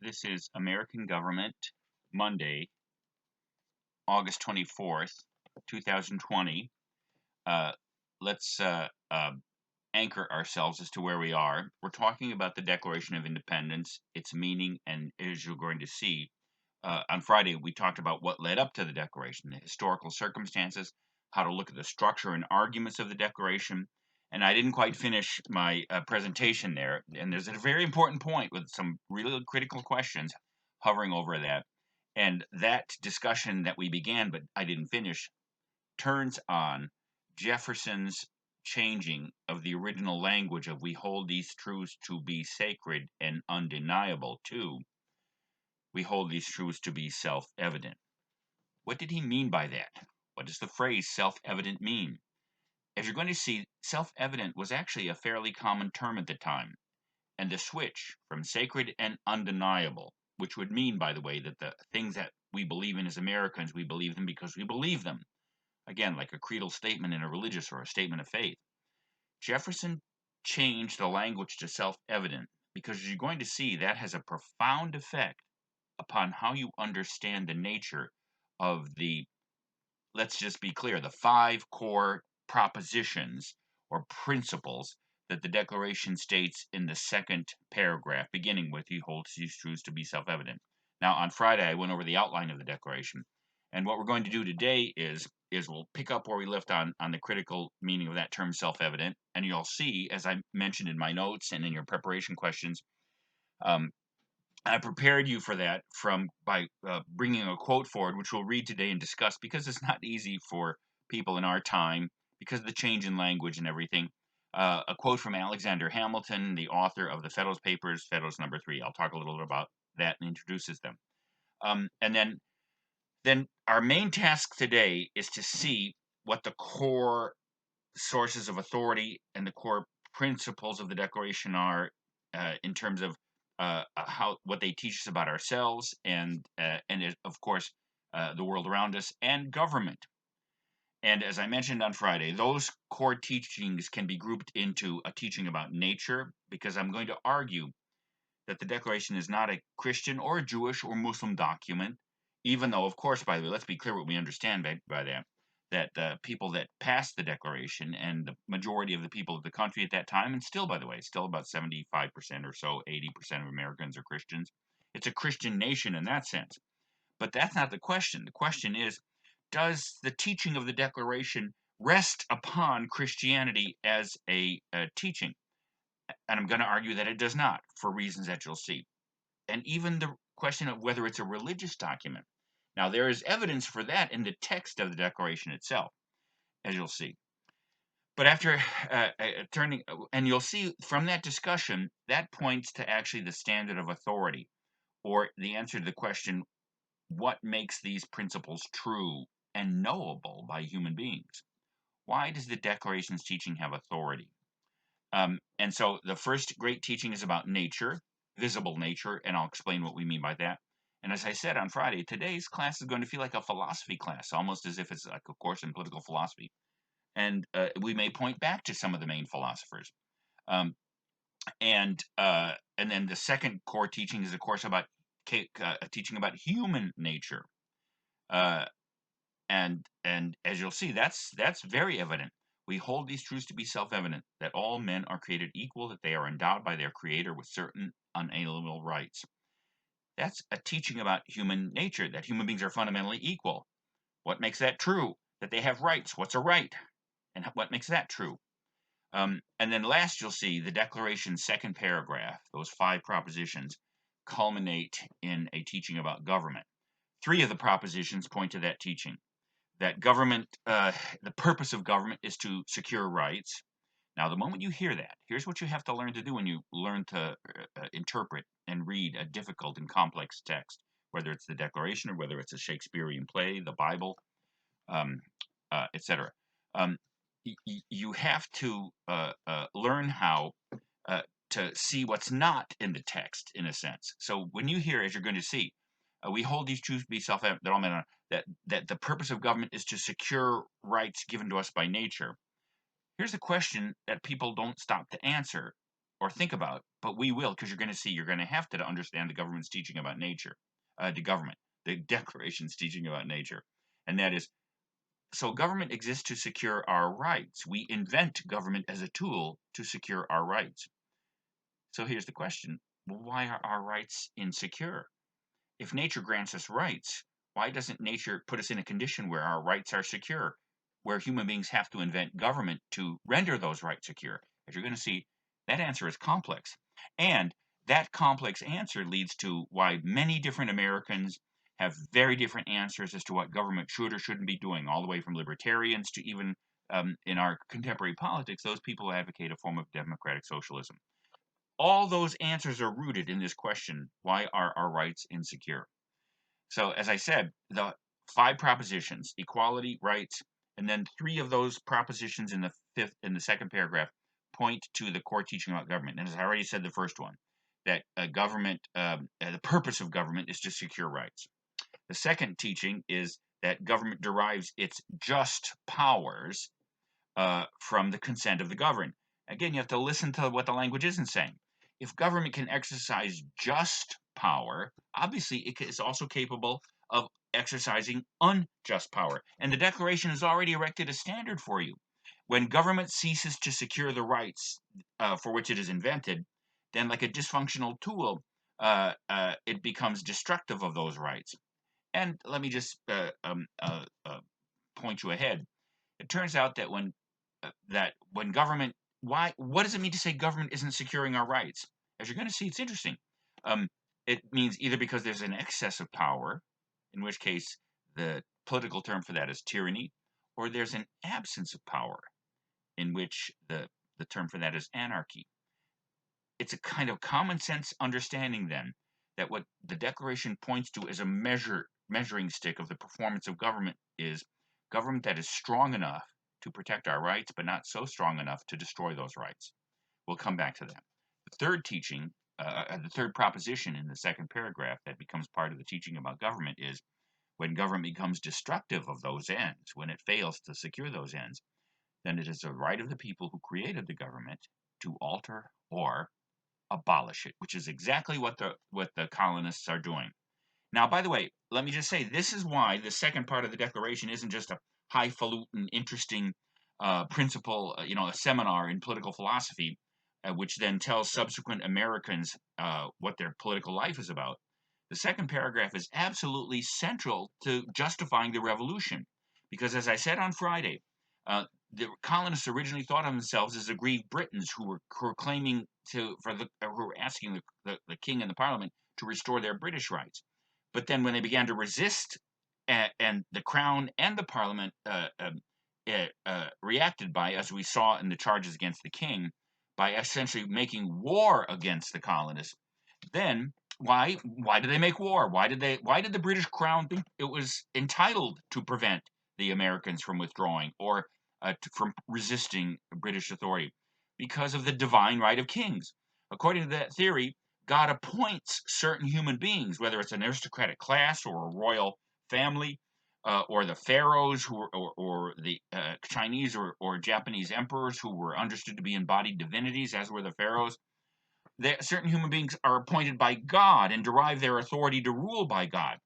This is American Government, Monday, August 24th, 2020. Uh, let's anchor ourselves as to where we are. We're talking about the Declaration of Independence, its meaning, and as you're going to see, on Friday, we talked about what led up to the Declaration, the historical circumstances, how to look at the structure and arguments of the Declaration. And I didn't quite finish my presentation there. And there's a very important point with some really critical questions hovering over that. And that discussion that we began, but I didn't finish, turns on Jefferson's changing of the original language of "we hold these truths to be sacred and undeniable" to "we hold these truths to be self-evident." What did he mean by that? What does the phrase self-evident mean? As you're going to see, self-evident was actually a fairly common term at the time, and the switch from sacred and undeniable, which would mean, by the way, that the things that we believe in as Americans, we believe them because we believe them. Again, like a creedal statement in a religious or a statement of faith. Jefferson changed the language to self-evident because, as you're going to see, that has a profound effect upon how you understand the nature of let's just be clear, the 5 core propositions or principles that the Declaration states in the second paragraph, beginning with "he holds these truths to be self-evident." Now, on Friday, I went over the outline of the Declaration, and what we're going to do today is we'll pick up where we left on the critical meaning of that term self-evident, and you'll see, as I mentioned in my notes and in your preparation questions, um, I prepared you for that by bringing a quote forward, which we'll read today and discuss, because it's not easy for people in our time because of the change in language and everything. A quote from Alexander Hamilton, the author of the Federalist Papers, Federalist Number 3. I'll talk a little bit about that and introduces them. And then our main task today is to see what the core sources of authority and the core principles of the Declaration are, in terms of what they teach us about ourselves and of course the world around us and government. And as I mentioned on Friday, those core teachings can be grouped into a teaching about nature, because I'm going to argue that the Declaration is not a Christian or a Jewish or Muslim document, even though, of course, by the way, let's be clear what we understand by that. That the people that passed the Declaration and the majority of the people of the country at that time, and still, by the way, still about 75% or so, 80% of Americans are Christians. It's a Christian nation in that sense. But that's not the question. The question is, does the teaching of the Declaration rest upon Christianity as a teaching? And I'm going to argue that it does not, for reasons that you'll see. And even the question of whether it's a religious document. Now, there is evidence for that in the text of the Declaration itself, as you'll see. But after turning, and you'll see from that discussion, that points to actually the standard of authority, or the answer to the question, what makes these principles true and knowable by human beings? Why does the Declaration's teaching have authority? And so the first great teaching is about nature, visible nature, and I'll explain what we mean by that. And as I said on Friday, today's class is going to feel like a philosophy class, almost as if it's like a course in political philosophy. And we may point back to some of the main philosophers. Um, and then the second core teaching is, of course, about a teaching about human nature. Uh, and as you'll see, that's very evident. We hold these truths to be self-evident, that all men are created equal, that they are endowed by their Creator with certain unalienable rights. That's a teaching about human nature, that human beings are fundamentally equal. What makes that true? That they have rights. What's a right? And what makes that true? And then last, you'll see the Declaration's second paragraph, those 5 propositions, culminate in a teaching about government. 3 of the propositions point to that teaching. That government, the purpose of government is to secure rights. Now, the moment you hear that, here's what you have to learn to do when you learn to interpret and read a difficult and complex text, whether it's the Declaration or whether it's a Shakespearean play, the Bible, etc. You have to learn how to see what's not in the text, in a sense. So when you hear, as you're going to see, we hold these truths to be self-evident, that all men are, that the purpose of government is to secure rights given to us by nature. Here's a question that people don't stop to answer. or think about, but we will, because you're going to see, you're going to have to understand the government's teaching about nature, the Declaration's teaching about nature. And that is, so government exists to secure our rights. We invent government as a tool to secure our rights. So here's the question. Well, why are our rights insecure? If nature grants us rights, why doesn't nature put us in a condition where our rights are secure, where human beings have to invent government to render those rights secure? As you're going to see, that answer is complex. And that complex answer leads to why many different Americans have very different answers as to what government should or shouldn't be doing, all the way from libertarians to even in our contemporary politics, those people who advocate a form of democratic socialism. All those answers are rooted in this question, why are our rights insecure? So, as I said, the 5 propositions, equality, rights, and then 3 of those propositions in the second paragraph point to the core teaching about government. And as I already said, the first one, that the purpose of government is to secure rights. The second teaching is that government derives its just powers from the consent of the governed. Again, you have to listen to what the language isn't saying. If government can exercise just power, obviously it is also capable of exercising unjust power. And the Declaration has already erected a standard for you. When government ceases to secure the rights for which it is invented, then, like a dysfunctional tool, it becomes destructive of those rights. And let me just point you ahead. It turns out that when government, what does it mean to say government isn't securing our rights? As you're going to see, it's interesting. It means either because there's an excess of power, in which case the political term for that is tyranny, or there's an absence of power, in which the term for that is anarchy. It's a kind of common sense understanding then that what the Declaration points to as a measuring stick of the performance of government is government that is strong enough to protect our rights, but not so strong enough to destroy those rights. We'll come back to that. The third teaching, the third proposition in the second paragraph that becomes part of the teaching about government is when government becomes destructive of those ends, when it fails to secure those ends, then it is the right of the people who created the government to alter or abolish it, which is exactly what the colonists are doing. Now, by the way, let me just say, this is why the second part of the Declaration isn't just a highfalutin, interesting principle, a seminar in political philosophy, which then tells subsequent Americans what their political life is about. The second paragraph is absolutely central to justifying the revolution, because as I said on Friday, the colonists originally thought of themselves as aggrieved Britons who were claiming who were asking the king and the parliament to restore their British rights. But then when they began to resist, and the crown and the parliament reacted by, as we saw in the charges against the king, by essentially making war against the colonists, then why did they make war? Why did the British crown think it was entitled to prevent the Americans from withdrawing or from resisting British authority? Because of the divine right of kings. According to that theory, God appoints certain human beings, whether it's an aristocratic class or a royal family, or the pharaohs or the Chinese or Japanese emperors who were understood to be embodied divinities, as were the pharaohs. Certain human beings are appointed by God and derive their authority to rule by God.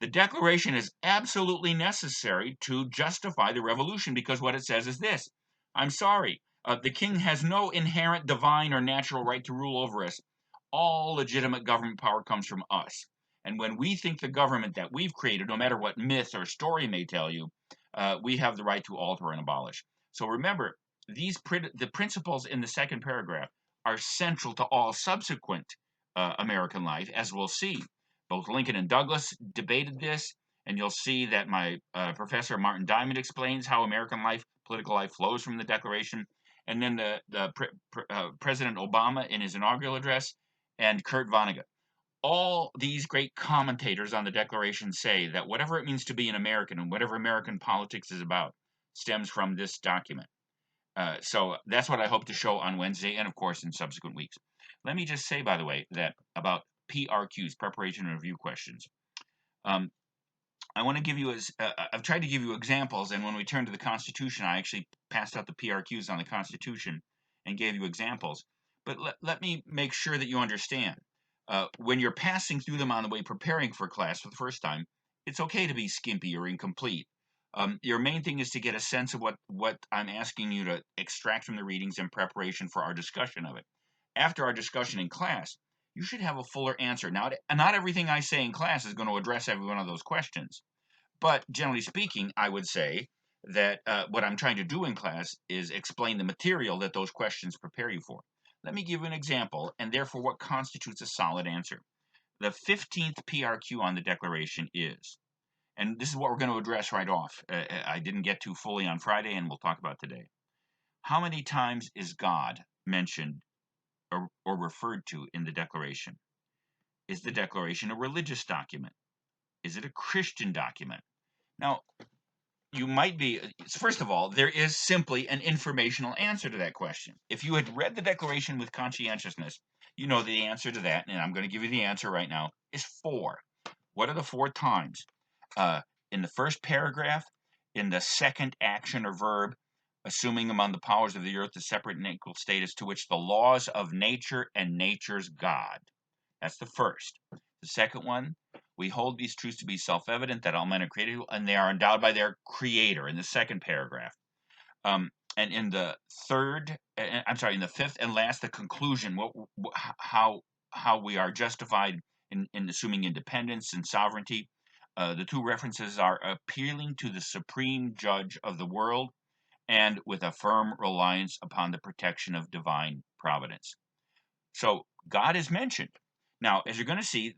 The Declaration is absolutely necessary to justify the revolution, because what it says is this: I'm sorry, the king has no inherent divine or natural right to rule over us. All legitimate government power comes from us. And when we think the government that we've created, no matter what myth or story may tell you, we have the right to alter and abolish. So remember, the principles in the second paragraph are central to all subsequent American life, as we'll see. Both Lincoln and Douglas debated this, and you'll see that my professor Martin Diamond explains how American life, political life, flows from the Declaration. And then President Obama in his inaugural address, and Kurt Vonnegut. All these great commentators on the Declaration say that whatever it means to be an American and whatever American politics is about stems from this document. So that's what I hope to show on Wednesday and, of course, in subsequent weeks. Let me just say, by the way, that about PRQs, preparation and review questions. I want to give you, I've tried to give you examples, and when we turn to the Constitution, I actually passed out the PRQs on the Constitution and gave you examples. But let me make sure that you understand. When you're passing through them on the way preparing for class for the first time, it's okay to be skimpy or incomplete. Your main thing is to get a sense of what I'm asking you to extract from the readings in preparation for our discussion of it. After our discussion in class, you should have a fuller answer. Now, not everything I say in class is going to address every one of those questions. But generally speaking, I would say that what I'm trying to do in class is explain the material that those questions prepare you for. Let me give you an example, and therefore what constitutes a solid answer. The 15th PRQ on the Declaration is, and this is what we're going to address right off. I didn't get to fully on Friday, and we'll talk about today. How many times is God mentioned or referred to in the Declaration? Is the Declaration a religious document? Is it a Christian document? Now, you might be, first of all, there is simply an informational answer to that question. If you had read the Declaration with conscientiousness, you know the answer to that, and I'm going to give you the answer right now, is 4. What are the 4 times? In the first paragraph, in the second action or verb, assuming among the powers of the earth a separate and equal status to which the laws of nature and nature's God. That's the first. The second one, we hold these truths to be self-evident that all men are created and they are endowed by their creator in the second paragraph. And in the in the fifth and last, the conclusion, how we are justified in assuming independence and sovereignty. The 2 references are appealing to the supreme judge of the world and with a firm reliance upon the protection of divine providence. So God is mentioned. Now, as you're going to see,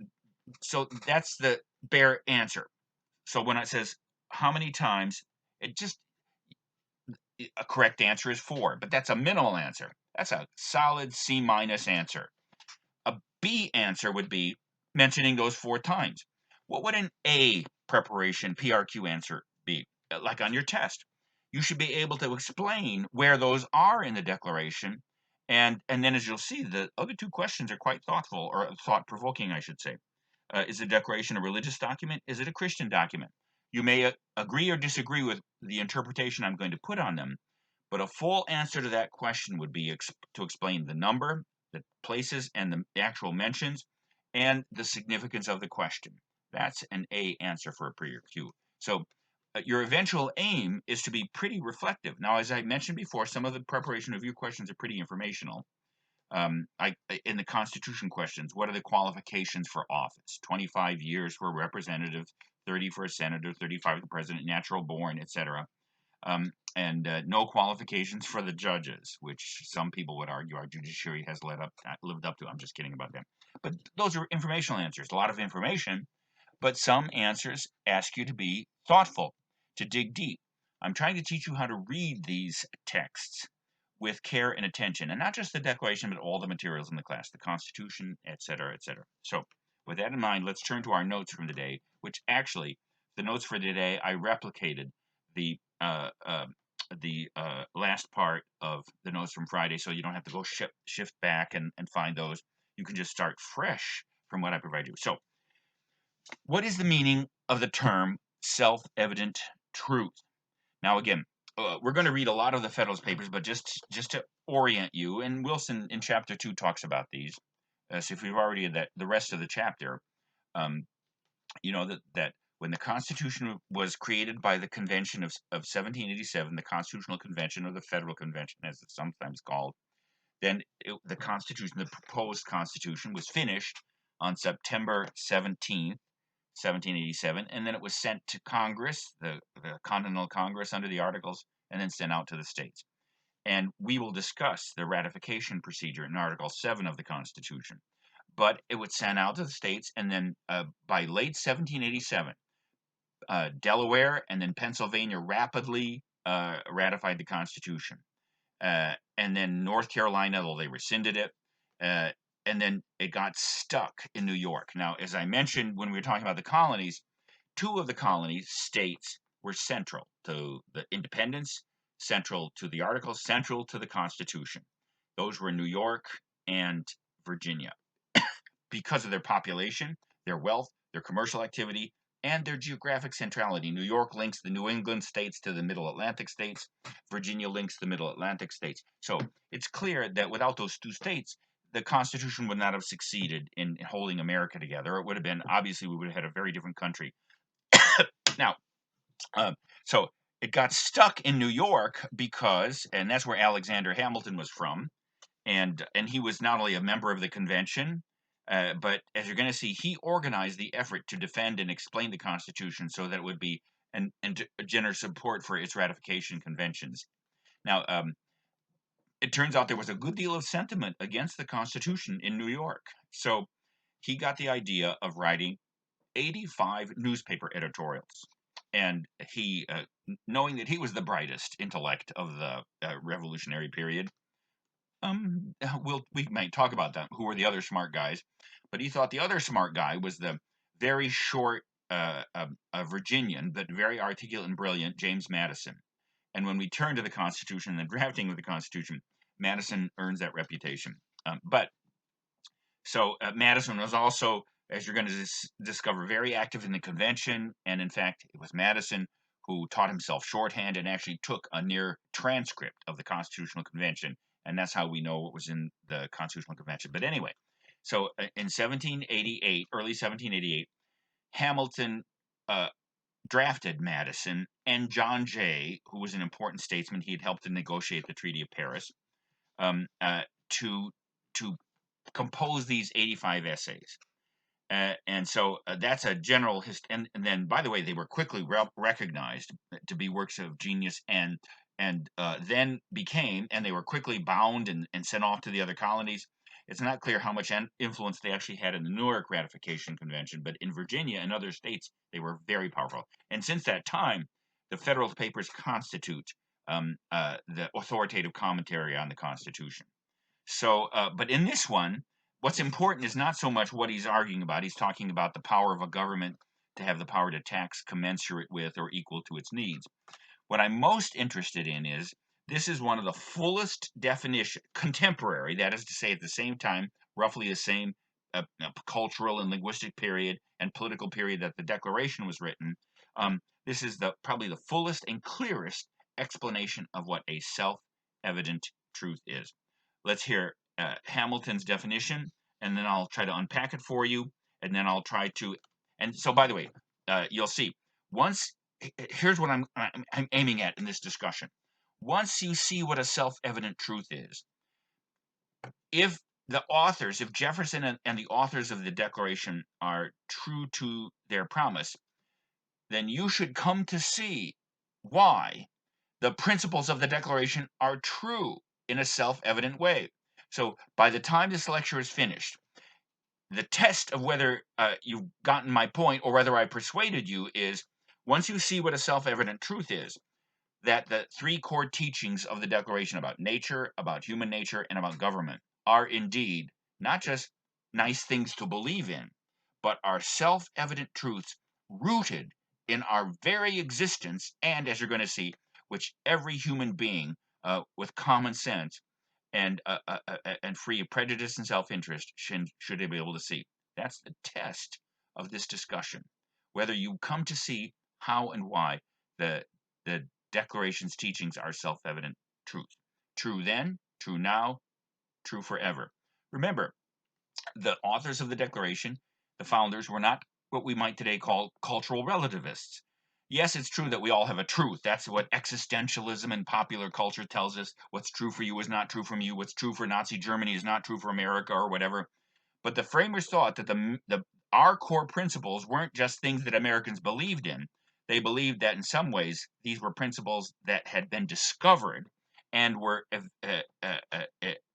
so that's the bare answer. So when it says how many times, a correct answer is 4, but that's a minimal answer. That's a solid C- answer. A B answer would be mentioning those 4 times. What would an A preparation PRQ answer be? Like on your test, you should be able to explain where those are in the Declaration, and then as you'll see, the other 2 questions are quite thoughtful, or thought-provoking, I should say. Is the Declaration a religious document? Is it a Christian document? You may agree or disagree with the interpretation I'm going to put on them, but a full answer to that question would be to explain the number, the places, and the actual mentions, and the significance of the question. That's an A answer for a PRQ. So your eventual aim is to be pretty reflective. Now, as I mentioned before, some of the preparation review questions are pretty informational. In the Constitution questions, what are the qualifications for office? 25 years for a representative, 30 for a senator, 35 for the president, natural born, etc. And no qualifications for the judges, which some people would argue our judiciary has lived up to. I'm just kidding about them. But those are informational answers, a lot of information, but some answers ask you to be thoughtful, to dig deep. I'm trying to teach you how to read these texts with care and attention, and not just the Declaration, but all the materials in the class, the Constitution, etc., etc. So, with that in mind, let's turn to our notes from the day, which actually, the notes for today, I replicated the last part of the notes from Friday, so you don't have to go shift back and find those. You can just start fresh from what I provide you. So, what is the meaning of the term self-evident truth? Now, again, we're going to read a lot of the Federalist Papers, but just to orient you, and Wilson in Chapter 2 talks about these. So if you've already read the rest of the chapter, you know that when the Constitution was created by the Convention of 1787, the Constitutional Convention, or the Federal Convention, as it's sometimes called, then the Constitution, the proposed Constitution, was finished on September 17th, 1787, and then it was sent to Congress, the Continental Congress, under the Articles, and then sent out to the states. And we will discuss the ratification procedure in Article 7 of the Constitution. But it was sent out to the states, and then by late 1787, Delaware and then Pennsylvania rapidly ratified the Constitution. And then North Carolina, though they rescinded it, and then it got stuck in New York. Now, as I mentioned when we were talking about the colonies, 2 of the colonies states were central to the independence, central to the Articles, central to the Constitution. Those were New York and Virginia. Because of their population, their wealth, their commercial activity, and their geographic centrality. New York links the New England states to the Middle Atlantic states. Virginia links the Middle Atlantic states. So it's clear that without those two states, the Constitution would not have succeeded in holding America together. It would have been, obviously, we would have had a very different country. Now, so it got stuck in New York because, and that's where Alexander Hamilton was from, and he was not only a member of the convention, but as you're going to see, he organized the effort to defend and explain the Constitution so that it would be and generous support for its ratification conventions. Now, it turns out there was a good deal of sentiment against the Constitution in New York, so he got the idea of writing 85 newspaper editorials. And he, knowing that he was the brightest intellect of the Revolutionary period, we might talk about that. Who were the other smart guys? But he thought the other smart guy was the very short Virginian, but very articulate and brilliant James Madison. And when we turn to the Constitution and the drafting of the Constitution, Madison earns that reputation. So Madison was also, as you're going to discover, very active in the convention. And in fact, it was Madison who taught himself shorthand and actually took a near transcript of the Constitutional Convention. And that's how we know what was in the Constitutional Convention. But anyway, so in 1788, early 1788, Hamilton drafted Madison and John Jay, who was an important statesman. He had helped to negotiate the Treaty of Paris, to compose these 85 essays. And so that's a general history. And then, by the way, they were quickly recognized to be works of genius, and then became, and they were quickly bound and sent off to the other colonies. It's not clear how much influence they actually had in the Newark Ratification Convention, but in Virginia and other states, they were very powerful. And since that time, the federal papers constitute the authoritative commentary on the Constitution. So, but in this one, what's important is not so much what he's arguing about. He's talking about the power of a government to have the power to tax commensurate with or equal to its needs. What I'm most interested in is this is one of the fullest definition, contemporary, that is to say, at the same time, roughly the same cultural and linguistic period and political period that the Declaration was written. This is probably the fullest and clearest explanation of what a self-evident truth is. Let's hear Hamilton's definition, and then I'll try to unpack it for you, and then I'll try to. And so, by the way, you'll see. Here's what I'm aiming at in this discussion. Once you see what a self-evident truth is, if Jefferson and the authors of the Declaration are true to their promise, then you should come to see why the principles of the Declaration are true in a self-evident way. So by the time this lecture is finished, the test of whether you've gotten my point or whether I persuaded you is, once you see what a self-evident truth is, that the three core teachings of the Declaration about nature, about human nature, and about government are indeed not just nice things to believe in, but are self-evident truths rooted in our very existence, and as you're going to see, which every human being with common sense and free of prejudice and self-interest should be able to see. That's the test of this discussion, whether you come to see how and why the Declaration's teachings are self-evident truth. True then, true now, true forever. Remember, the authors of the Declaration, the founders, were not what we might today call cultural relativists. Yes, it's true that we all have a truth. That's what existentialism and popular culture tells us. What's true for you is not true for you. What's true for Nazi Germany is not true for America, or whatever. But the framers thought that our core principles weren't just things that Americans believed in. They believed that in some ways these were principles that had been discovered and were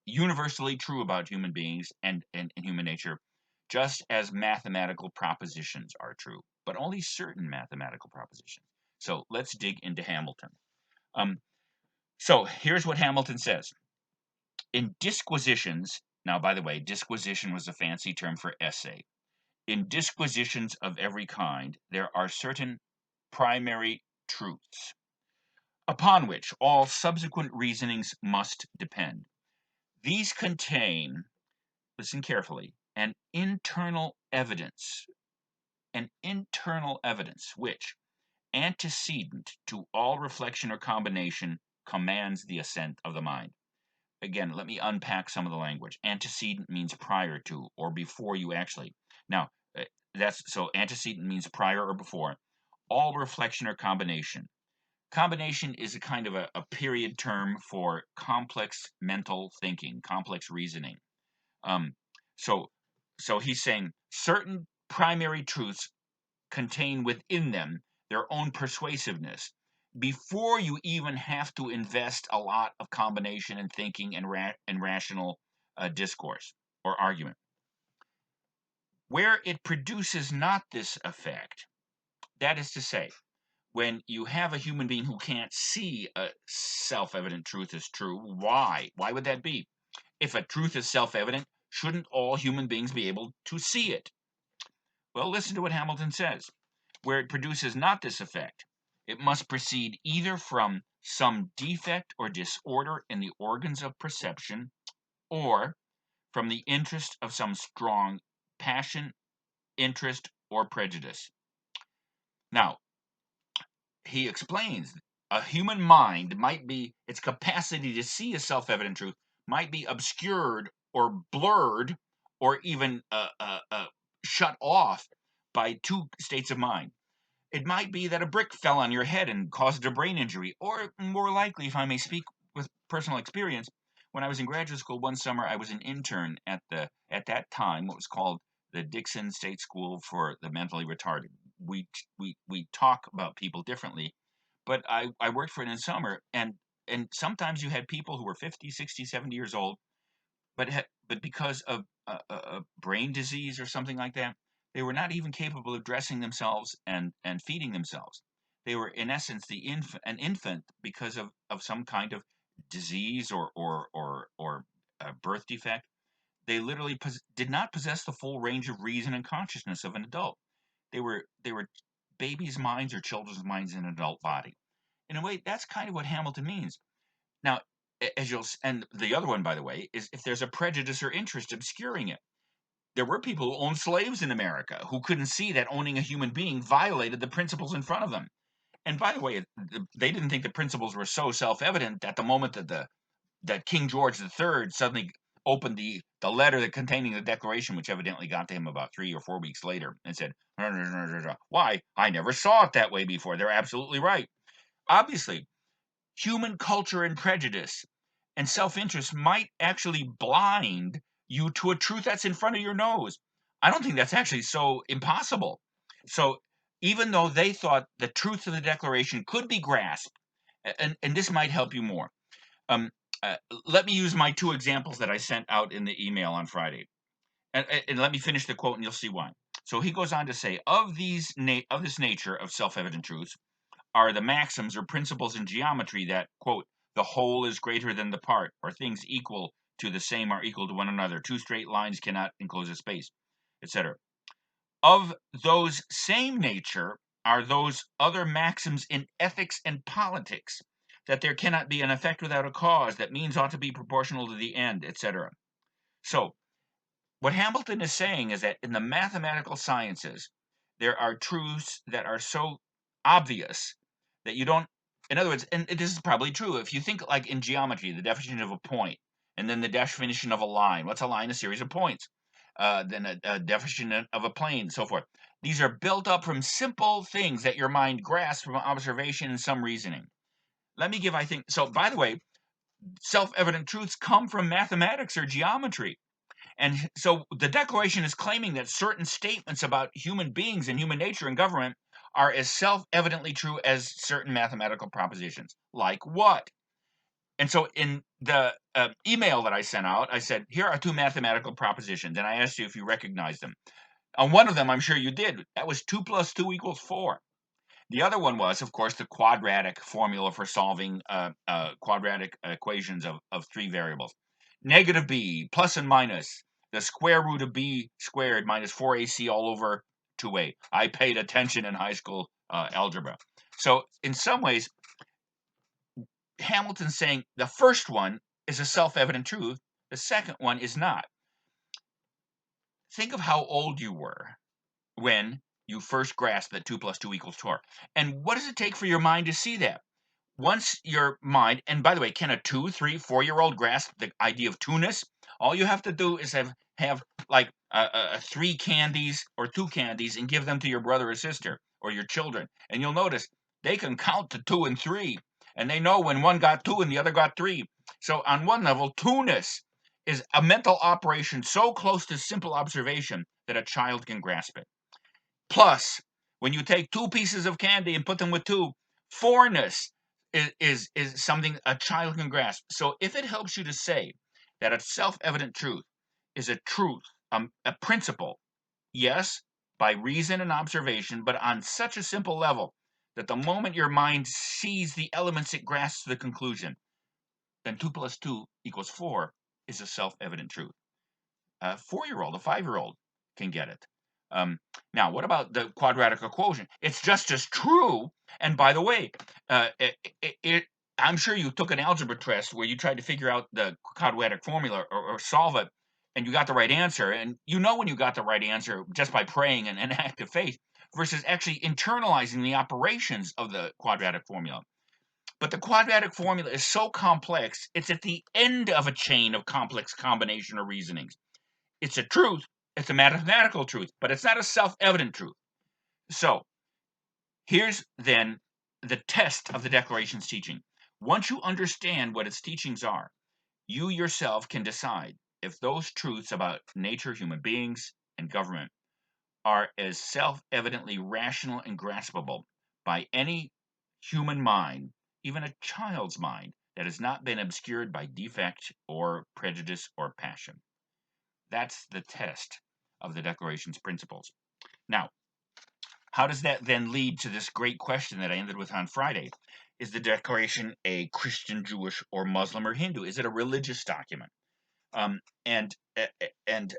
universally true about human beings and human nature, just as mathematical propositions are true, but only certain mathematical propositions. So let's dig into Hamilton. So here's what Hamilton says. In disquisitions, now, by the way, disquisition was a fancy term for essay. In disquisitions of every kind, there are certain primary truths upon which all subsequent reasonings must depend. These contain, listen carefully, an internal evidence an internal evidence which, antecedent to all reflection or combination, commands the assent of the mind. Again, let me unpack some of the language. Antecedent means prior to or before you actually. Now, that's so antecedent means prior or before. All reflection or combination. Combination is a kind of a period term for complex mental thinking, complex reasoning. Um, so, so he's saying certain primary truths contain within them their own persuasiveness before you even have to invest a lot of combination and thinking and rational discourse or argument. Where it produces not this effect, that is to say, when you have a human being who can't see a self-evident truth as true, why? Why would that be? If a truth is self-evident, shouldn't all human beings be able to see it? Well, listen to what Hamilton says. Where it produces not this effect, it must proceed either from some defect or disorder in the organs of perception, or from the interest of some strong passion, interest, or prejudice. Now, he explains a human mind might be, its capacity to see a self-evident truth might be obscured or blurred or even shut off by two states of mind. It might be that a brick fell on your head and caused a brain injury, or more likely, if I may speak with personal experience, when I was in graduate school one summer, I was an intern at that time what was called the Dixon State School for the Mentally Retarded. We talk about people differently, but I worked for it in summer, and sometimes you had people who were 50, 60, 70 years old, but because of a brain disease or something like that, they were not even capable of dressing themselves and feeding themselves. They were, in essence, an infant because of some kind of disease or birth defect. They literally did not possess the full range of reason and consciousness of an adult. They were babies' minds or children's minds in an adult body. In a way, that's kind of what Hamilton means. Now, as you'll, and the other one, by the way, is if there's a prejudice or interest obscuring it. There were people who owned slaves in America who couldn't see that owning a human being violated the principles in front of them. And by the way, they didn't think the principles were so self-evident that the moment that King George III suddenly opened the letter that containing the Declaration, which evidently got to him about 3 or 4 weeks later, and said, "Why? I never saw it that way before. They're absolutely right." Obviously, human culture and prejudice and self-interest might actually blind you to a truth that's in front of your nose. I don't think that's actually so impossible. So even though they thought the truth of the Declaration could be grasped, and this might help you more. Um, uh, Let me use my two examples that I sent out in the email on Friday, and let me finish the quote, and you'll see why. So he goes on to say, of this nature of self-evident truths, are the maxims or principles in geometry that, quote, the whole is greater than the part, or things equal to the same are equal to one another. Two straight lines cannot enclose a space, etc. Of those same nature are those other maxims in ethics and politics, that there cannot be an effect without a cause, that means ought to be proportional to the end, etc. So, what Hamilton is saying is that in the mathematical sciences, there are truths that are so obvious that you don't, in other words, and this is probably true, if you think like in geometry, the definition of a point, and then the definition of a line. What's a line? A series of points. Then a definition of a plane, and so forth. These are built up from simple things that your mind grasps from observation and some reasoning. Let me give, I think, so by the way, self-evident truths come from mathematics or geometry. And so the Declaration is claiming that certain statements about human beings and human nature and government are as self-evidently true as certain mathematical propositions. Like what? And so in the email that I sent out, I said, here are two mathematical propositions, and I asked you if you recognize them. On one of them, I'm sure you did. That was 2 + 2 = 4. The other one was, of course, the quadratic formula for solving quadratic equations of three variables. Negative b plus and minus the square root of b squared minus 4ac all over 2a. I paid attention in high school algebra. So in some ways, Hamilton's saying the first one is a self-evident truth. The second one is not. Think of how old you were when you first grasp that 2 plus 2 equals 4. And what does it take for your mind to see that? Once your mind, and by the way, can a 2, 3, 4-year-old grasp the idea of two-ness? All you have to do is have like 3 candies or 2 candies and give them to your brother or sister or your children. And you'll notice they can count to 2 and 3. And they know when one got 2 and the other got 3. So on one level, two-ness is a mental operation so close to simple observation that a child can grasp it. Plus, when you take 2 pieces of candy and put them with 2, fourness is something a child can grasp. So if it helps you to say that a self-evident truth is a truth, a principle, yes, by reason and observation, but on such a simple level that the moment your mind sees the elements, it grasps the conclusion, then 2 plus 2 equals 4 is a self-evident truth. A 4-year-old, a 5-year-old can get it. Now, what about the quadratic equation? It's just as true. And by the way, I'm sure you took an algebra test where you tried to figure out the quadratic formula or solve it, and you got the right answer. And you know when you got the right answer just by praying and an act of faith versus actually internalizing the operations of the quadratic formula. But the quadratic formula is so complex, it's at the end of a chain of complex combination of reasonings. It's a truth, it's a mathematical truth, but it's not a self-evident truth. So here's then the test of the Declaration's teaching. Once you understand what its teachings are, you yourself can decide if those truths about nature, human beings, and government are as self-evidently rational and graspable by any human mind, even a child's mind, that has not been obscured by defect or prejudice or passion. That's the test of the Declaration's principles. Now, how does that then lead to this great question that I ended with on Friday? Is the Declaration a Christian, Jewish, or Muslim or Hindu? Is it a religious document? Um, and and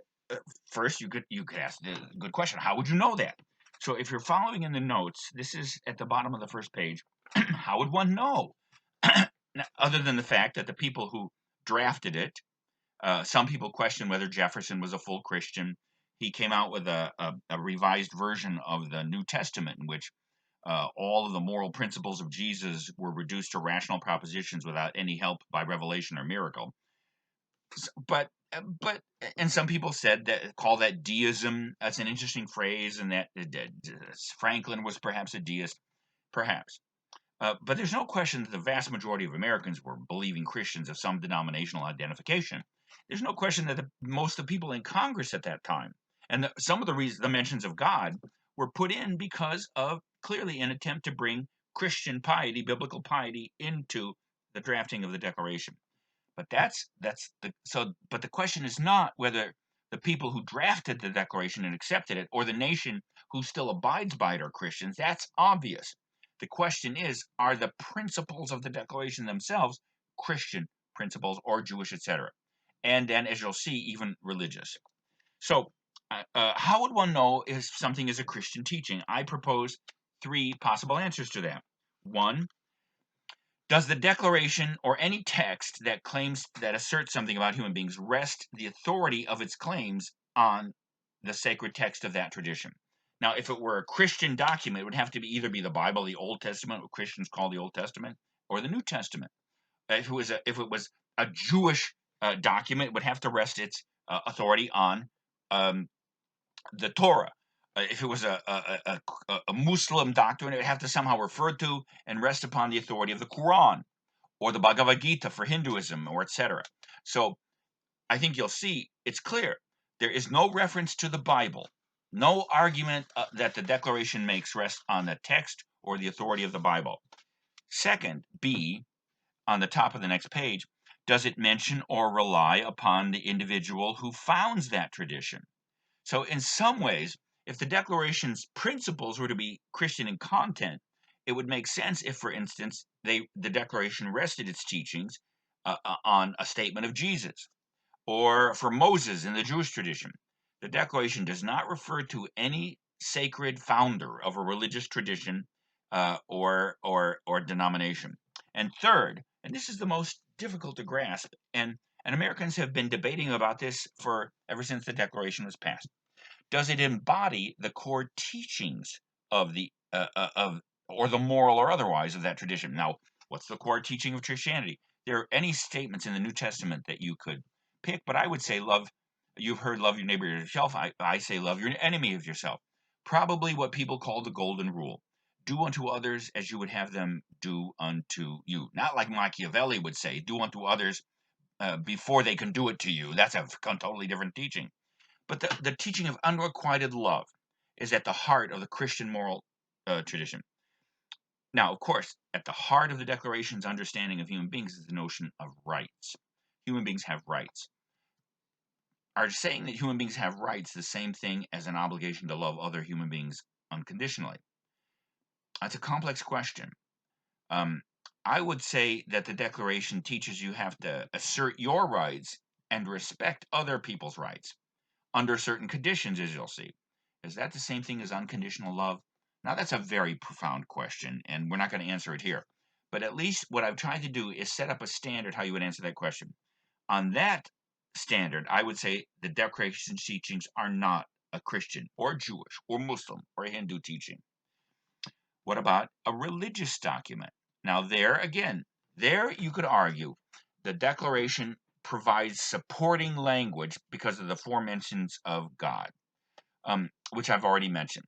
first, you could ask the good question: how would you know that? So, if you're following in the notes, this is at the bottom of the first page. How would one know? Now, other than the fact that the people who drafted it, some people question whether Jefferson was a full Christian. He came out with a revised version of the New Testament in which all of the moral principles of Jesus were reduced to rational propositions without any help by revelation or miracle. But and some people said that call that deism. That's an interesting phrase, and that Franklin was perhaps a deist, perhaps. But there's no question that the vast majority of Americans were believing Christians of some denominational identification. There's no question that most of the people in Congress at that time, and some of the reasons, the mentions of God, were put in because of clearly an attempt to bring Christian piety, biblical piety, into the drafting of the Declaration. But But the question is not whether the people who drafted the Declaration and accepted it, or the nation who still abides by it, are Christians. That's obvious. The question is, are the principles of the Declaration themselves Christian principles or Jewish, etc.? And then, as you'll see, even religious. So, how would one know if something is a Christian teaching? I propose 3 possible answers to that. 1, does the Declaration or any text that asserts something about human beings rest the authority of its claims on the sacred text of that tradition? Now, if it were a Christian document, it would have to either be the Bible, the Old Testament, what Christians call the Old Testament, or the New Testament. If it was a Jewish document, it would have to rest its authority on the Torah. If it was a Muslim doctrine, it would have to somehow refer to and rest upon the authority of the Quran or the Bhagavad Gita for Hinduism, or etc. So I think you'll see it's clear. There is no reference to the Bible. No argument that the Declaration makes rests on the text or the authority of the Bible. Second, B, on the top of the next page, does it mention or rely upon the individual who founds that tradition? So in some ways, if the Declaration's principles were to be Christian in content, it would make sense if, for instance, the Declaration rested its teachings on a statement of Jesus, or for Moses in the Jewish tradition. The Declaration does not refer to any sacred founder of a religious tradition or denomination. And third, and this is the most difficult to grasp, and Americans have been debating about this for ever since the Declaration was passed. Does it embody the core teachings of or the moral or otherwise of that tradition? Now, what's the core teaching of Christianity? There are any statements in the New Testament that you could pick, but I would say love. You've heard love your neighbor as yourself. I say love your enemy as yourself. Probably what people call the golden rule. Do unto others as you would have them do unto you. Not like Machiavelli would say, do unto others before they can do it to you. That's a totally different teaching. But the teaching of unrequited love is at the heart of the Christian moral tradition. Now, of course, at the heart of the Declaration's understanding of human beings is the notion of rights. Human beings have rights. Are saying that human beings have rights the same thing as an obligation to love other human beings unconditionally? That's a complex question. I would say that the Declaration teaches you have to assert your rights and respect other people's rights under certain conditions, as you'll see. Is that the same thing as unconditional love? Now, that's a very profound question, and we're not going to answer it here. But at least what I've tried to do is set up a standard how you would answer that question. On that standard, I would say the Declaration's teachings are not a Christian or Jewish or Muslim or a Hindu teaching. What about a religious document? Now, there again, there you could argue the Declaration provides supporting language because of the forementions of God, which I've already mentioned.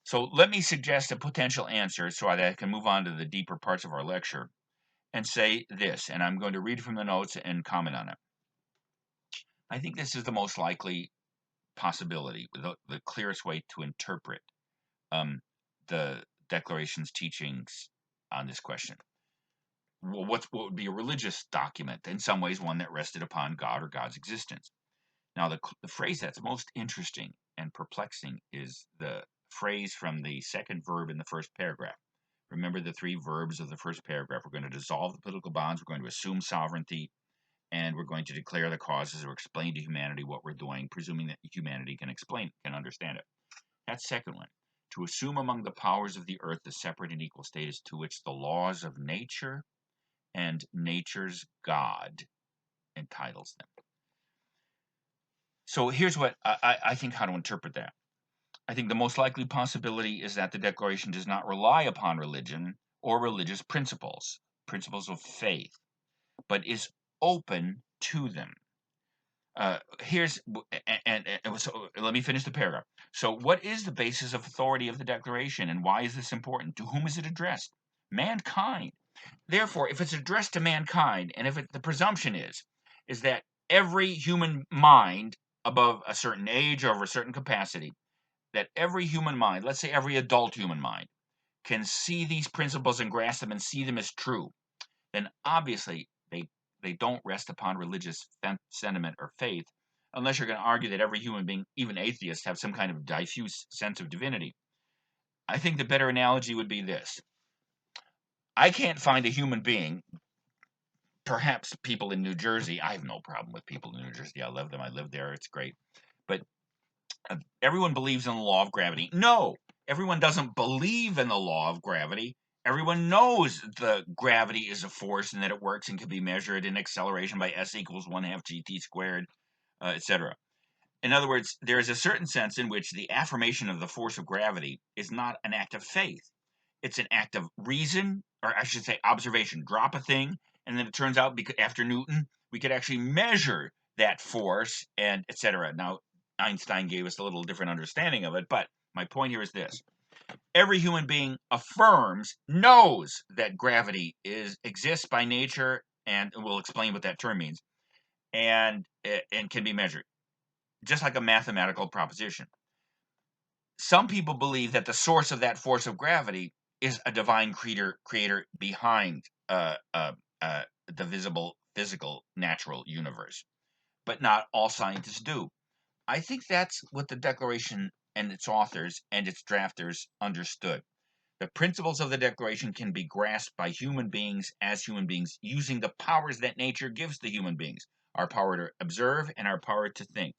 So let me suggest a potential answer so that I can move on to the deeper parts of our lecture and say this, and I'm going to read from the notes and comment on it. I think this is the most likely possibility, the clearest way to interpret the Declaration's teachings on this question. Well, what would be a religious document? In some ways, one that rested upon God or God's existence. Now, the phrase that's most interesting and perplexing is the phrase from the second verb in the first paragraph. Remember the three verbs of the first paragraph. We're going to dissolve the political bonds, we're going to assume sovereignty, and we're going to declare the causes or explain to humanity what we're doing, presuming that humanity can understand it. That second one, to assume among the powers of the earth the separate and equal status to which the laws of nature and nature's God entitles them. So here's what I think how to interpret that. I think the most likely possibility is that the Declaration does not rely upon religion or religious principles of faith, but is open to them. So let me finish the paragraph. So what is the basis of authority of the Declaration, and why is this important? To whom is it addressed? Mankind. Therefore, if it's addressed to mankind, and if the presumption is that every human mind above a certain age or of a certain capacity, that every human mind, let's say every adult human mind, can see these principles and grasp them and see them as true, then obviously they don't rest upon religious sentiment or faith, unless you're going to argue that every human being, even atheists, have some kind of diffuse sense of divinity. I think the better analogy would be this. I can't find a human being, perhaps people in New Jersey. I have no problem with people in New Jersey. I love them. I live there. It's great. But everyone believes in the law of gravity. No, everyone doesn't believe in the law of gravity. Everyone knows the gravity is a force and that it works and can be measured in acceleration by s equals 1/2 gt squared, etc. In other words, there is a certain sense in which the affirmation of the force of gravity is not an act of faith. It's an act of reason, or I should say observation. Drop a thing, and then it turns out, because after Newton, we could actually measure that force, and etc. Now, Einstein gave us a little different understanding of it, but my point here is this. Every human being knows that gravity exists by nature, and we'll explain what that term means, and can be measured, just like a mathematical proposition. Some people believe that the source of that force of gravity is a divine creator behind the visible, physical, natural universe. But not all scientists do. I think that's what the Declaration and its authors and its drafters understood. The principles of the Declaration can be grasped by human beings as human beings using the powers that nature gives to human beings, our power to observe and our power to think.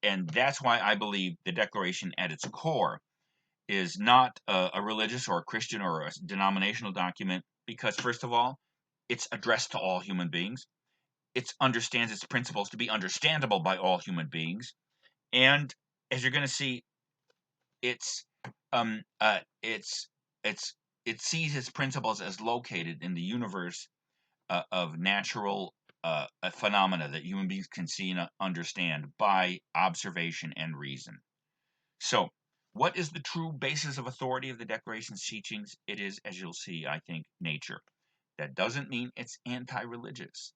And that's why I believe the Declaration at its core is not a religious or a Christian or a denominational document, because first of all, it's addressed to all human beings. It understands its principles to be understandable by all human beings. And as you're going to see, it's um uh it's it's it sees its principles as located in the universe of natural phenomena that human beings can see and understand by observation and reason. So, what is the true basis of authority of the Declaration's teachings? It is, as you'll see, I think, nature. That doesn't mean it's anti-religious.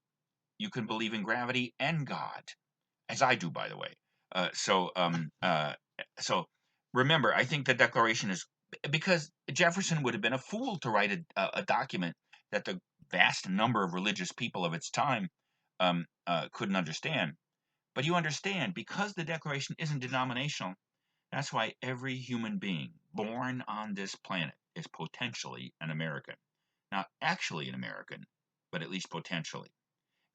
You can believe in gravity and God, as I do, by the way. Uh, so, um, uh, so remember, I think the Declaration is because Jefferson would have been a fool to write a document that the vast number of religious people of its time couldn't understand. But you understand, because the Declaration isn't denominational, that's why every human being born on this planet is potentially an American. Not actually an American, but at least potentially.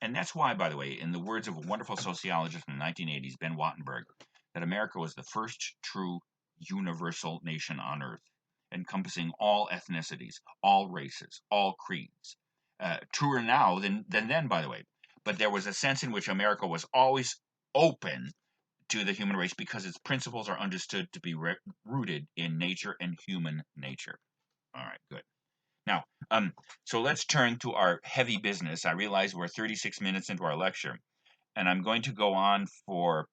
And that's why, by the way, in the words of a wonderful sociologist in the 1980s, Ben Wattenberg, that America was the first true universal nation on earth, encompassing all ethnicities, all races, all creeds. Truer now than then, by the way. But there was a sense in which America was always open to the human race because its principles are understood to be rooted in nature and human nature. All right, good. Now, so let's turn to our heavy business. I realize we're 36 minutes into our lecture, and I'm going to go on for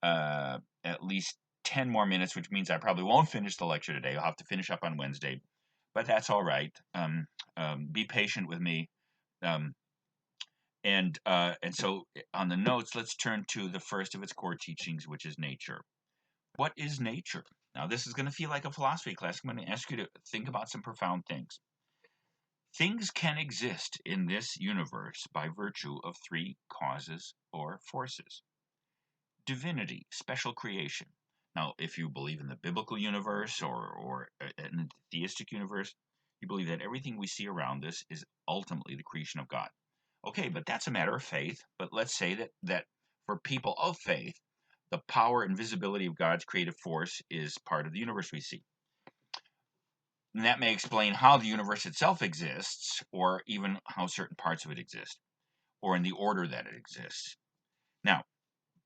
at least 10 more minutes, which means I probably won't finish the lecture today. I'll have to finish up on Wednesday, but that's all right. Be patient with me. Um, and so on the notes, let's turn to the first of its core teachings, which is nature. What is nature? Now, this is going to feel like a philosophy class. I'm going to ask you to think about some profound things. Things can exist in this universe by virtue of three causes or forces. Divinity, special creation. Now, if you believe in the biblical universe or in the theistic universe, you believe that everything we see around us is ultimately the creation of God. Okay, but that's a matter of faith. But let's say that for people of faith, the power and visibility of God's creative force is part of the universe we see. And that may explain how the universe itself exists, or even how certain parts of it exist, or in the order that it exists. Now,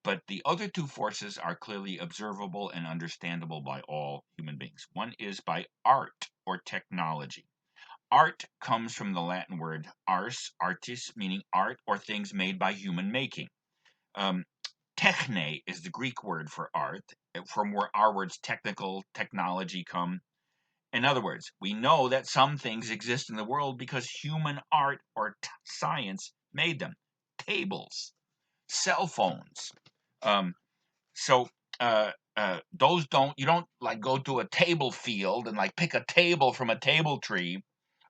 but the other two forces are clearly observable and understandable by all human beings. One is by art or technology. Art comes from the Latin word ars, artis, meaning art or things made by human making. Um, Techne is the Greek word for art, from where our words technical, technology come. In other words, we know that some things exist in the world because human art or science made them. Tables, cell phones. Um, so those you don't like go to a table field and like pick a table from a table tree.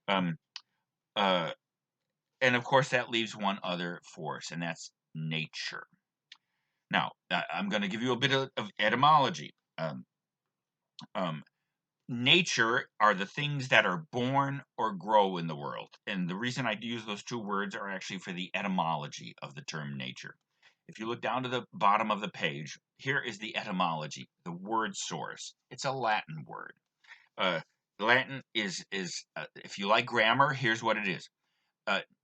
Um, uh, and of course, that leaves one other force, and that's nature. Now, I'm going to give you a bit of etymology. Um, Nature are the things that are born or grow in the world. And the reason I use those two words are actually for the etymology of the term nature. If you look down to the bottom of the page, here is the etymology, the word source. It's a Latin word. Uh, Latin is if you like grammar, here's what it is.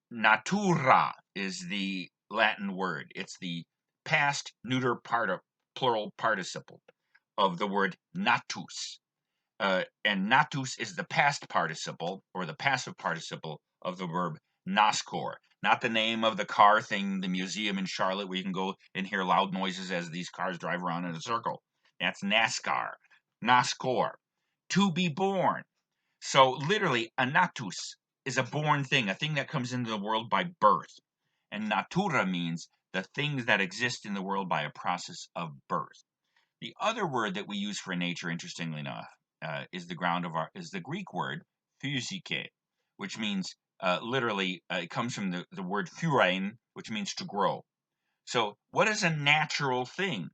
Natura is the Latin word. It's the past neuter plural participle of the word natus. And natus is the past participle or the passive participle of the verb nascor, not the name of the car thing, the museum in Charlotte where you can go and hear loud noises as these cars drive around in a circle. That's NASCAR, nascor, to be born. So literally, a natus is a born thing, a thing that comes into the world by birth. And natura means the things that exist in the world by a process of birth. The other word that we use for nature, interestingly enough, is the Greek word physike, which means literally it comes from the word phurein, which means to grow. So, what is a natural thing?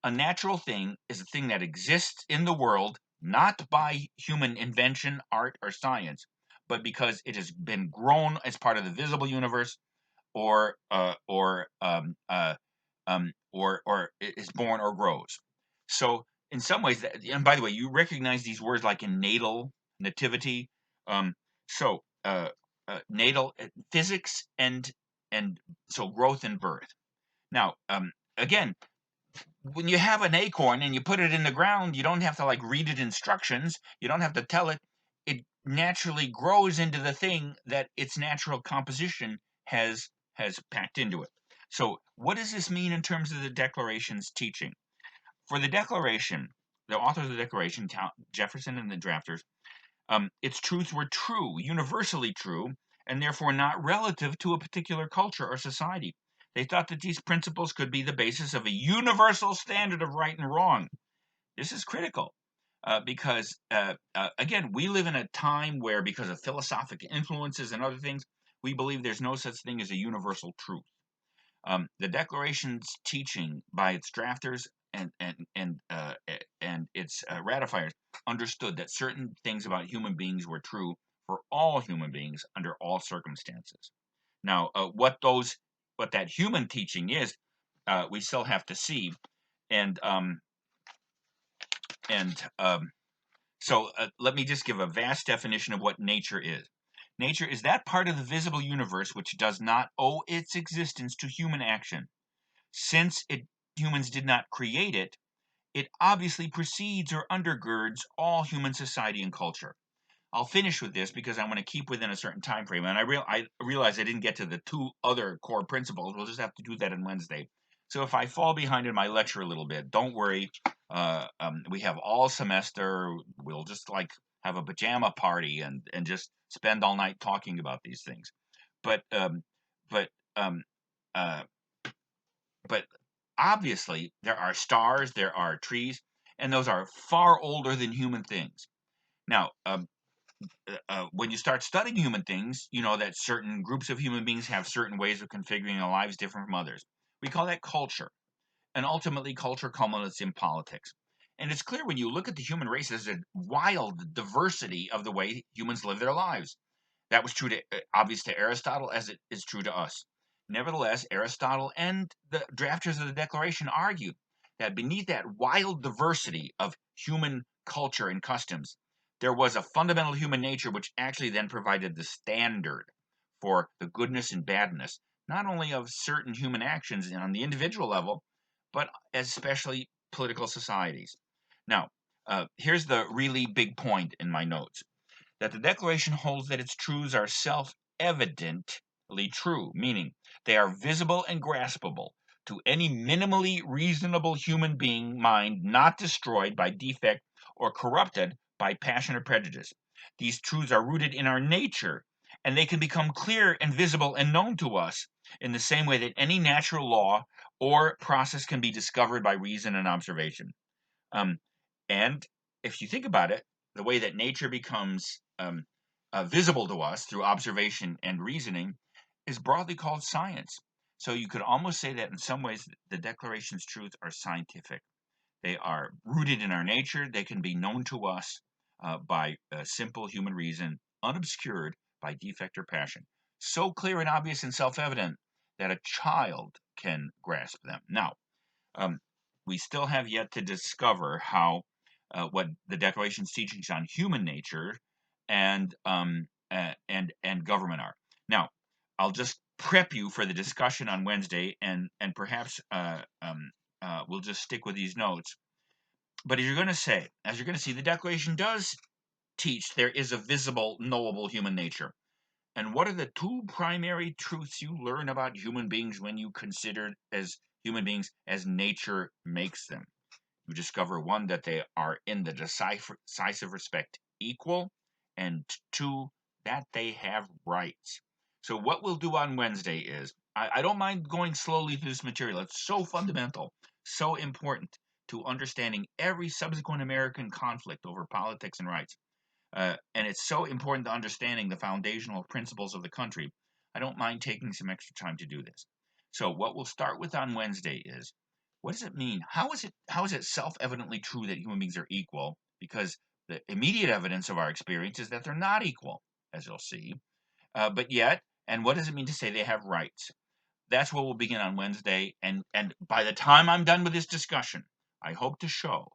A natural thing is a thing that exists in the world not by human invention, art, or science, but because it has been grown as part of the visible universe, or is born or grows. So in some ways, and by the way, you recognize these words like in natal, nativity. Um, so natal physics and so growth and birth. Now again, when you have an acorn and you put it in the ground, you don't have to like read it instructions. You don't have to tell it. It naturally grows into the thing that its natural composition has packed into it. So what does this mean in terms of the Declaration's teaching? For the Declaration, the authors of the Declaration, Jefferson and the drafters, its truths were true, universally true, and therefore not relative to a particular culture or society. They thought that these principles could be the basis of a universal standard of right and wrong. This is critical because, again, we live in a time where, because of philosophic influences and other things, we believe there's no such thing as a universal truth. The Declaration's teaching by its drafters and its ratifiers understood that certain things about human beings were true for all human beings under all circumstances. Now, what that human teaching is, we still have to see, and and so let me just give a vast definition of what nature is. Nature is that part of the visible universe which does not owe its existence to human action. Since humans did not create it, it obviously precedes or undergirds all human society and culture. I'll finish with this because I want to keep within a certain time frame, and I realize I didn't get to the two other core principles. We'll just have to do that on Wednesday. So if I fall behind in my lecture a little bit, don't worry. We have all semester. We'll just like have a pajama party and just spend all night talking about these things. But um, but um, uh, but obviously there are stars, there are trees, and those are far older than human things. Now, when you start studying human things, you know that certain groups of human beings have certain ways of configuring their lives different from others. We call that culture. And ultimately, culture culminates in politics. And it's clear when you look at the human race, there's a wild diversity of the way humans live their lives. That was true to obvious to Aristotle as it is true to us. Nevertheless, Aristotle and the drafters of the Declaration argue that beneath that wild diversity of human culture and customs, there was a fundamental human nature which actually then provided the standard for the goodness and badness, not only of certain human actions on the individual level, but especially political societies. Now, here's the really big point in my notes, that the Declaration holds that its truths are self evidently true, meaning they are visible and graspable to any minimally reasonable human being mind not destroyed by defect or corrupted by passion or prejudice. These truths are rooted in our nature, and they can become clear and visible and known to us in the same way that any natural law or process can be discovered by reason and observation. Um, and if you think about it, the way that nature becomes visible to us through observation and reasoning is broadly called science. So you could almost say that in some ways the Declaration's truths are scientific. They are rooted in our nature. They can be known to us by simple human reason, unobscured by defect or passion. So clear and obvious and self evident that a child can grasp them. Now, um, we still have yet to discover how what the Declaration's teachings on human nature and and government are. Now, I'll just prep you for the discussion on Wednesday, and perhaps we'll just stick with these notes. But as you're going to see, the Declaration does teach there is a visible, knowable human nature. And what are the two primary truths you learn about human beings when you consider as human beings as nature makes them? You discover one, that they are in the decisive respect equal, and two, that they have rights. So what we'll do on Wednesday is, I don't mind going slowly through this material. It's so fundamental, so important to understanding every subsequent American conflict over politics and rights. And it's so important to understanding the foundational principles of the country. I don't mind taking some extra time to do this. So what we'll start with on Wednesday is, what does it mean? How is it self-evidently true that human beings are equal? Because the immediate evidence of our experience is that they're not equal, as you'll see. But yet, and what does it mean to say they have rights? That's what we'll begin on Wednesday. And by the time I'm done with this discussion, I hope to show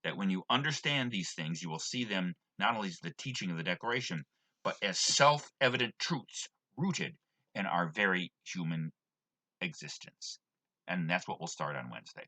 that when you understand these things, you will see them not only as the teaching of the Declaration, but as self-evident truths rooted in our very human existence. And that's what we'll start on Wednesday.